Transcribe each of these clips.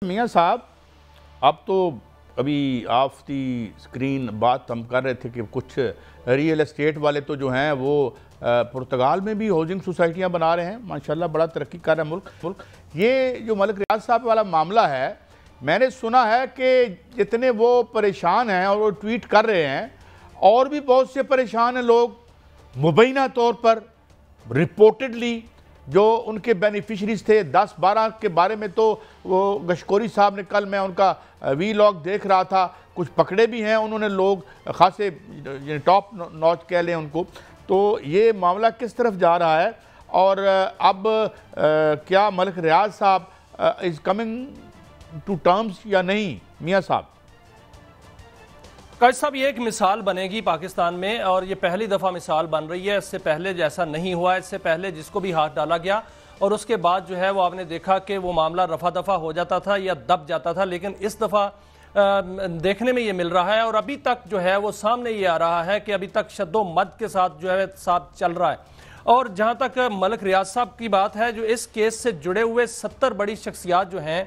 میاں صاحب اب تو ابھی آف دی اسکرین بات ہم کر رہے تھے کہ کچھ ریئل اسٹیٹ والے تو جو ہیں وہ پرتگال میں بھی ہاؤسنگ سوسائٹیاں بنا رہے ہیں، ماشاءاللہ بڑا ترقی کر رہا ہے ملک۔ یہ جو ملک ریاض صاحب والا معاملہ ہے، میں نے سنا ہے کہ جتنے وہ پریشان ہیں اور وہ ٹویٹ کر رہے ہیں، اور بھی بہت سے پریشان ہیں لوگ مبینہ طور پر رپورٹڈلی جو ان کے بینیفیشریز تھے 10-12 کے بارے میں تو وہ گشکوری صاحب نے کل میں ان کا وی لاگ دیکھ رہا تھا، کچھ پکڑے بھی ہیں انہوں نے لوگ خاصے ٹاپ نوچ کہہ لیں ان کو۔ تو یہ معاملہ کس طرف جا رہا ہے اور اب کیا ملک ریاض صاحب از کمنگ ٹو ٹرمز یا نہیں میاں صاحب؟ قائد صاحب یہ ایک مثال بنے گی پاکستان میں، اور یہ پہلی دفعہ مثال بن رہی ہے۔ اس سے پہلے جیسا نہیں ہوا، اس سے پہلے جس کو بھی ہاتھ ڈالا گیا اور اس کے بعد جو ہے وہ آپ نے دیکھا کہ وہ معاملہ رفع دفع ہو جاتا تھا یا دب جاتا تھا، لیکن اس دفعہ دیکھنے میں یہ مل رہا ہے اور ابھی تک جو ہے وہ سامنے یہ آ رہا ہے کہ ابھی تک شد و مد کے ساتھ جو ہے ساتھ چل رہا ہے۔ اور جہاں تک ملک ریاض صاحب کی بات ہے، جو اس کیس سے جڑے ہوئے 70 بڑی شخصیات جو ہیں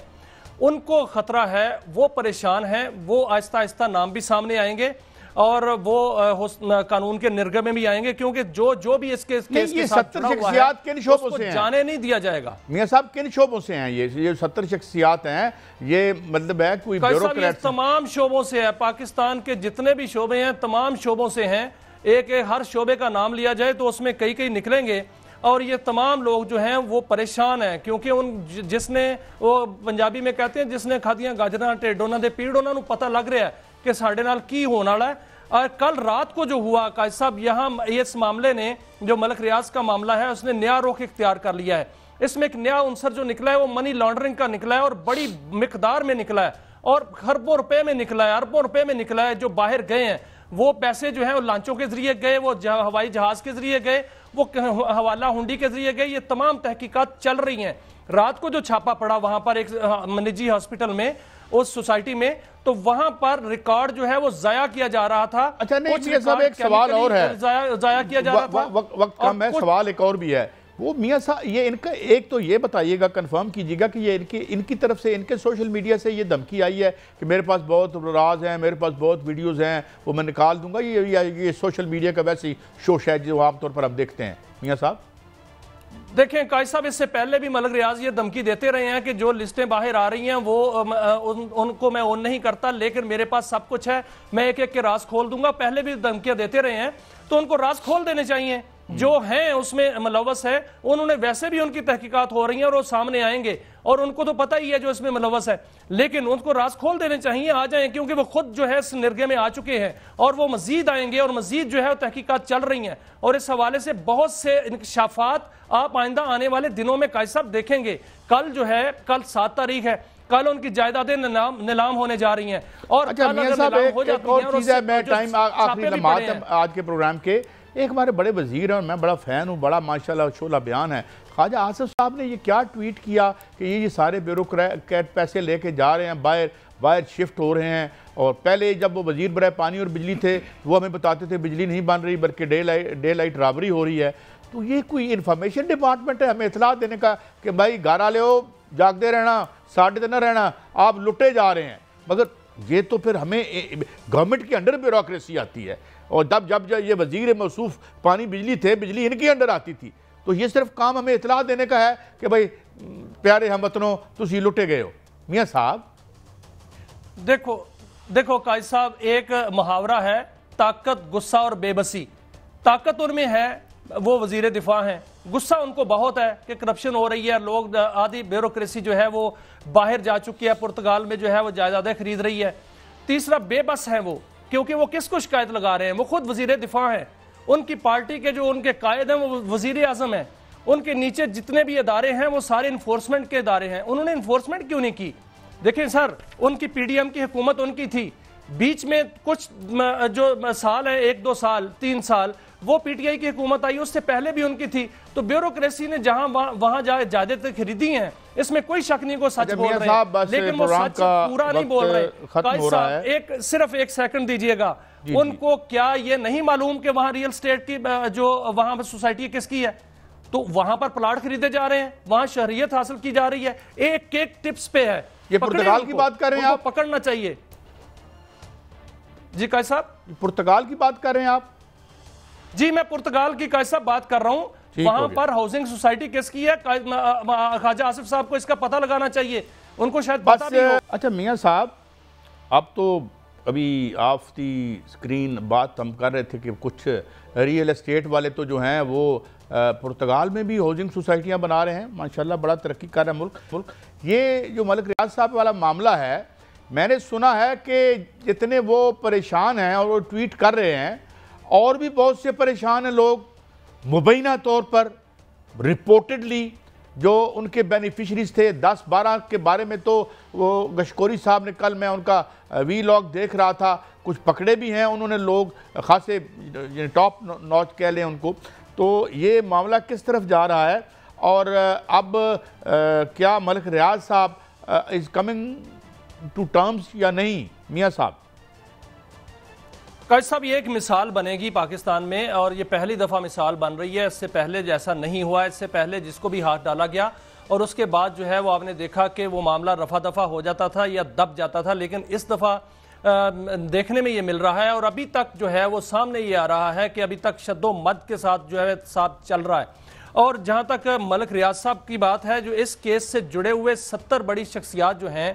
ان کو خطرہ ہے، وہ پریشان ہیں، وہ آہستہ آہستہ نام بھی سامنے آئیں گے اور وہ قانون کے نرغے میں بھی آئیں گے، کیونکہ جو بھی اس کیس کے ساتھ جڑا ہوا ہے اس کو جانے نہیں دیا جائے گا۔ میاں صاحب کن شعبوں سے ہیں یہ 70 شخصیات ہیں؟ یہ مطلب ہے کوئی بیوروکریٹ؟ تمام شعبوں سے ہے، پاکستان کے جتنے بھی شعبے ہیں تمام شعبوں سے ہیں۔ ایک ہر شعبے کا نام لیا جائے تو اس میں کئی نکلیں گے، اور یہ تمام لوگ جو ہیں وہ پریشان ہیں، کیونکہ جس نے وہ پنجابی میں کہتے ہیں جس نے کھادیاں گاجراں ٹیڈونا دے پیڑ انہوں نے پتہ لگ رہا ہے کہ ساڑھے نال کی ہونا ہے۔ اور کل رات کو جو ہوا قائد صاحب، یہاں اس معاملے نے جو ملک ریاض کا معاملہ ہے اس نے نیا رخ اختیار کر لیا ہے۔ اس میں ایک نیا عنصر جو نکلا ہے وہ منی لانڈرنگ کا نکلا ہے، اور بڑی مقدار میں نکلا ہے، اور خربوں روپے میں نکلا ہے، اربوں روپے میں نکلا ہے۔ جو باہر گئے ہیں وہ پیسے جو ہیں وہ لانچوں کے ذریعے گئے، وہ ہوائی جہاز کے ذریعے گئے، وہ حوالہ ہنڈی کے ذریعے گئے۔ یہ تمام تحقیقات چل رہی ہیں۔ رات کو جو چھاپا پڑا وہاں پر ایک نجی ہاسپٹل میں، اس سوسائٹی میں، تو وہاں پر ریکارڈ جو ہے وہ ضائع کیا جا رہا تھا۔ اچھا نہیں، یہ سب ایک سوال اور ہے، ضائع کیا جا رہا تھا، وقت کم ہے، سوال ایک اور بھی ہے۔ وہ میاں صاحب یہ ان کا ایک تو یہ بتائیے گا، کنفرم کیجیے گا کہ یہ ان کی طرف سے، ان کے سوشل میڈیا سے یہ دھمکی آئی ہے کہ میرے پاس بہت راز ہیں، میرے پاس بہت ویڈیوز ہیں، وہ میں نکال دوں گا، یہ سوشل میڈیا کا ویسی شوش ہے جو عام طور پر ہم دیکھتے ہیں میاں صاحب؟ دیکھیں قائد صاحب، اس سے پہلے بھی ملک ریاض یہ دھمکی دیتے رہے ہیں کہ جو لسٹیں باہر آ رہی ہیں وہ ان کو میں اون نہیں کرتا، لیکن میرے پاس سب کچھ ہے، میں ایک کے راز کھول دوں گا۔ پہلے بھی دھمکیاں دیتے رہے ہیں تو ان کو راز کھول دینے چاہیے، جو ہیں اس میں ملوث ہے انہوں نے، ویسے بھی ان کی تحقیقات ہو رہی ہیں اور وہ سامنے آئیں گے، اور ان کو تو پتہ ہی ہے جو اس میں ملوث ہے، لیکن ان کو راز کھول دینے چاہیے، آ جائیں، کیونکہ وہ خود جو ہے اس نرغے میں آ چکے ہیں اور وہ مزید آئیں گے، اور مزید جو ہے تحقیقات چل رہی ہیں، اور اس حوالے سے بہت سے انکشافات آپ آئندہ آنے والے دنوں میں قائد صاحب دیکھیں گے۔ کل جو ہے، کل 7 تاریخ ہے، کل ان کی جائیدادیں نیلام ہونے جا رہی ہیں، اور اچھا میاں صاحب ایک اور چیز ہے، میں ٹائم آخری لمحات آج کے پروگرام کے، ایک ہمارے بڑے وزیر ہیں اور میں بڑا فین ہوں، بڑا ماشاءاللہ شعلہ بیان ہے، خواجہ آصف صاحب نے یہ کیا ٹویٹ کیا کہ یہ سارے بیوروکریٹ پیسے لے کے جا رہے ہیں، باہر شفٹ ہو رہے ہیں، اور پہلے جب وہ وزیر برائے پانی اور بجلی تھے وہ ہمیں بتاتے تھے بجلی نہیں بن رہی بلکہ ڈے لائٹ رابری ہو رہی ہے۔ تو یہ کوئی انفارمیشن ڈپارٹمنٹ ہے ہمیں اطلاع دینے کا کہ بھائی گارا لے ہو، جاگتے رہنا، ساڑھے نہ رہنا، آپ لٹے جا رہے ہیں؟ مگر یہ تو پھر ہمیں گورنمنٹ کی انڈر بیوروکریسی آتی ہے، اور جب یہ وزیر موصوف پانی بجلی تھے، بجلی ان کی انڈر آتی تھی، تو یہ صرف کام ہمیں اطلاع دینے کا ہے کہ بھائی پیارے ہم وطنوں تسی لٹے گئے ہو۔ میاں صاحب دیکھو قائد صاحب، ایک محاورہ ہے، طاقت، غصہ اور بے بسی۔ طاقت ان میں ہے، وہ وزیر دفاع ہیں، غصہ ان کو بہت ہے کہ کرپشن ہو رہی ہے، لوگ آدھی بیوروکریسی جو ہے وہ باہر جا چکی ہے، پرتگال میں جو ہے وہ جائیدادیں خرید رہی ہے۔ تیسرا بے بس ہیں وہ، کیونکہ وہ کس کو شکایت لگا رہے ہیں؟ وہ خود وزیر دفاع ہیں، ان کی پارٹی کے جو ان کے قائد ہیں وہ وزیر اعظم ہیں، ان کے نیچے جتنے بھی ادارے ہیں وہ سارے انفورسمنٹ کے ادارے ہیں، انہوں نے انفورسمنٹ کیوں نہیں کی؟ دیکھیں سر، ان کی پی ڈی ایم کی حکومت ان کی تھی، بیچ میں کچھ جو سال ہیں، 1-2 سال 3 سال وہ پی ٹی آئی کی حکومت آئی، اس سے پہلے بھی ان کی تھی، تو بیوروکریسی نے جہاں وہاں جائیدادیں خریدی ہیں، اس میں کوئی شک نہیں کو سچ بول رہے ہیں، لیکن وہ سچ پورا نہیں بول رہے۔ قائد صاحب صرف 1 سیکنڈ دیجئے گا، ان کو کیا یہ نہیں معلوم کہ وہاں ریئل اسٹیٹ کی جو وہاں سوسائٹی کس کی ہے؟ تو وہاں پر پلاٹ خریدے جا رہے ہیں، وہاں شہریت حاصل کی جا رہی ہے، ایک ٹپس پہ ہے۔ یہ پرتگال کی بات کر رہے ہیں آپ؟ پکڑنا چاہیے جی قائد صاحب، پرتگال کی بات کر رہے ہیں آپ؟ جی میں پرتگال کی قائد صاحب بات کر رہا ہوں، وہاں پر ہاؤسنگ سوسائٹی کس کی ہے، خواجہ آصف صاحب کو اس کا پتہ لگانا چاہیے، ان کو شاید پتہ نہیں ہو۔ اچھا میاں صاحب، اب تو ابھی آف دی اسکرین بات ہم کر رہے تھے کہ کچھ ریئل اسٹیٹ والے تو جو ہیں وہ پرتگال میں بھی ہاؤسنگ سوسائٹیاں بنا رہے ہیں، ماشاءاللہ بڑا ترقی کر رہا ہے ملک۔ یہ جو ملک ریاض صاحب والا معاملہ ہے، میں نے سنا ہے کہ جتنے وہ پریشان ہیں اور وہ ٹویٹ کر رہے ہیں، اور بھی بہت سے پریشان ہیں لوگ، مبینہ طور پر رپورٹڈلی جو ان کے بینیفیشریز تھے 10-12 کے بارے میں تو وہ گشکوری صاحب نے، کل میں ان کا وی لاگ دیکھ رہا تھا، کچھ پکڑے بھی ہیں انہوں نے لوگ خاصے ٹاپ نوچ کہہ لیں ان کو۔ تو یہ معاملہ کس طرف جا رہا ہے، اور اب کیا ملک ریاض صاحب از کمنگ ٹو ٹرمز یا نہیں میاں صاحب؟ قائد صاحب یہ ایک مثال بنے گی پاکستان میں، اور یہ پہلی دفعہ مثال بن رہی ہے، اس سے پہلے جیسا نہیں ہوا، اس سے پہلے جس کو بھی ہاتھ ڈالا گیا اور اس کے بعد جو ہے وہ آپ نے دیکھا کہ وہ معاملہ رفع دفع ہو جاتا تھا یا دب جاتا تھا، لیکن اس دفعہ دیکھنے میں یہ مل رہا ہے، اور ابھی تک جو ہے وہ سامنے یہ آ رہا ہے کہ ابھی تک شد و مد کے ساتھ جو ہے ساتھ چل رہا ہے۔ اور جہاں تک ملک ریاض صاحب کی بات ہے، جو اس کیس سے جڑے ہوئے 70 بڑی شخصیات جو ہیں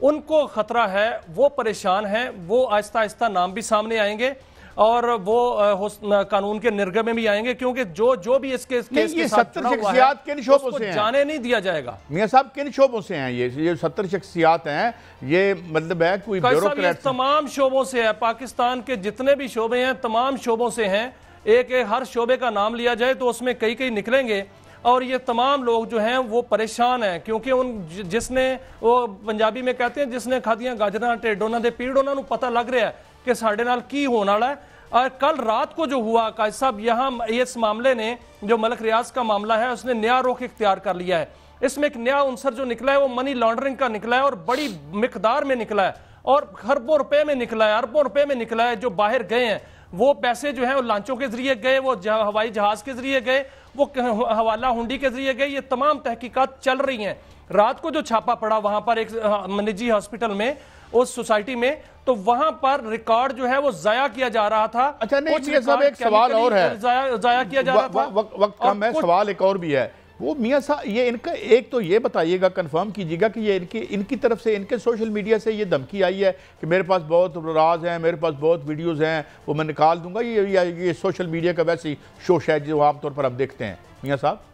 ان کو خطرہ ہے، وہ پریشان ہیں، وہ آہستہ آہستہ نام بھی سامنے آئیں گے اور وہ قانون کے نرغے میں بھی آئیں گے، کیونکہ جو بھی اس کیس کے ساتھ جڑا ہوا ہے کن شعبوں سے ہیں؟ جانے نہیں دیا جائے گا۔ میاں صاحب کن شعبوں سے ہیں یہ 70 شخصیات ہیں؟ یہ مطلب ہے کوئی بیوروکریٹ؟ تمام شعبوں سے ہے، پاکستان کے جتنے بھی شعبے ہیں تمام شعبوں سے ہیں، ایک ہر شعبے کا نام لیا جائے تو اس میں کئی نکلیں گے، اور یہ تمام لوگ جو ہیں وہ پریشان ہیں، کیونکہ جس نے، وہ پنجابی میں کہتے ہیں جس نے کھادیاں گاجراں ٹیڈونا دے پیڑ، انہوں نے پتہ لگ رہا ہے کہ ساڑھے نال کی ہونا والا ہے۔ اور کل رات کو جو ہوا قائد صاحب، یہاں اس معاملے نے، جو ملک ریاض کا معاملہ ہے، اس نے نیا رخ اختیار کر لیا ہے۔ اس میں ایک نیا عنصر جو نکلا ہے وہ منی لانڈرنگ کا نکلا ہے، اور بڑی مقدار میں نکلا ہے، اور خربوں روپے میں نکلا ہے، اربوں روپے میں نکلا ہے، جو باہر گئے ہیں وہ پیسے جو ہیں وہ لانچوں کے ذریعے گئے، وہ ہوائی جہاز کے ذریعے گئے، وہ حوالہ ہنڈی کے ذریعے گئے۔ یہ تمام تحقیقات چل رہی ہیں۔ رات کو جو چھاپا پڑا وہاں پر ایک نجی ہاسپٹل میں، اس سوسائٹی میں، تو وہاں پر ریکارڈ جو ہے وہ ضائع کیا جا رہا تھا۔ اچھا نہیں میاں صاحب، ایک سوال اور ہے، ضائع کیا جا رہا تھا، وقت کم ہے، سوال ایک اور بھی ہے۔ وہ میاں صاحب یہ ان کا ایک تو یہ بتائیے گا، کنفرم کیجیے گا کہ یہ ان کی طرف سے، ان کے سوشل میڈیا سے یہ دھمکی آئی ہے کہ میرے پاس بہت راز ہیں، میرے پاس بہت ویڈیوز ہیں، وہ میں نکال دوں گا، یہ سوشل میڈیا کا ویسی شوش ہے جو عام طور پر ہم دیکھتے ہیں میاں صاحب؟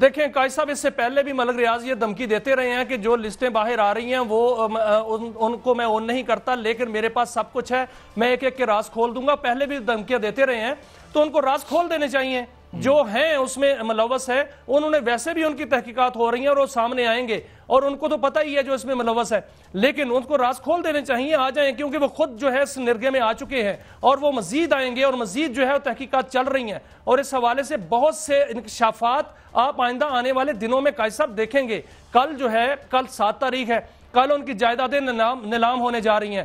دیکھیں قائد صاحب، اس سے پہلے بھی ملک ریاض یہ دھمکی دیتے رہے ہیں کہ جو لسٹیں باہر آ رہی ہیں وہ ان کو میں اون نہیں کرتا، لیکن میرے پاس سب کچھ ہے، میں ایک کے راز کھول دوں گا۔ پہلے بھی دھمکیاں دیتے رہے ہیں، تو ان کو راز کھول دینے چاہیے، جو ہیں اس میں ملوث ہے، انہوں نے ویسے بھی ان کی تحقیقات ہو رہی ہیں اور وہ سامنے آئیں گے، اور ان کو تو پتہ ہی ہے جو اس میں ملوث ہے، لیکن ان کو راز کھول دینے چاہیے، آ جائیں، کیونکہ وہ خود جو ہے اس نرغے میں آ چکے ہیں، اور وہ مزید آئیں گے، اور مزید جو ہے تحقیقات چل رہی ہیں، اور اس حوالے سے بہت سے انکشافات آپ آئندہ آنے والے دنوں میں قائد صاحب دیکھیں گے۔ کل جو ہے، کل 7 تاریخ ہے، کل ان کی جائیدادیں نیلام ہونے جا رہی ہیں،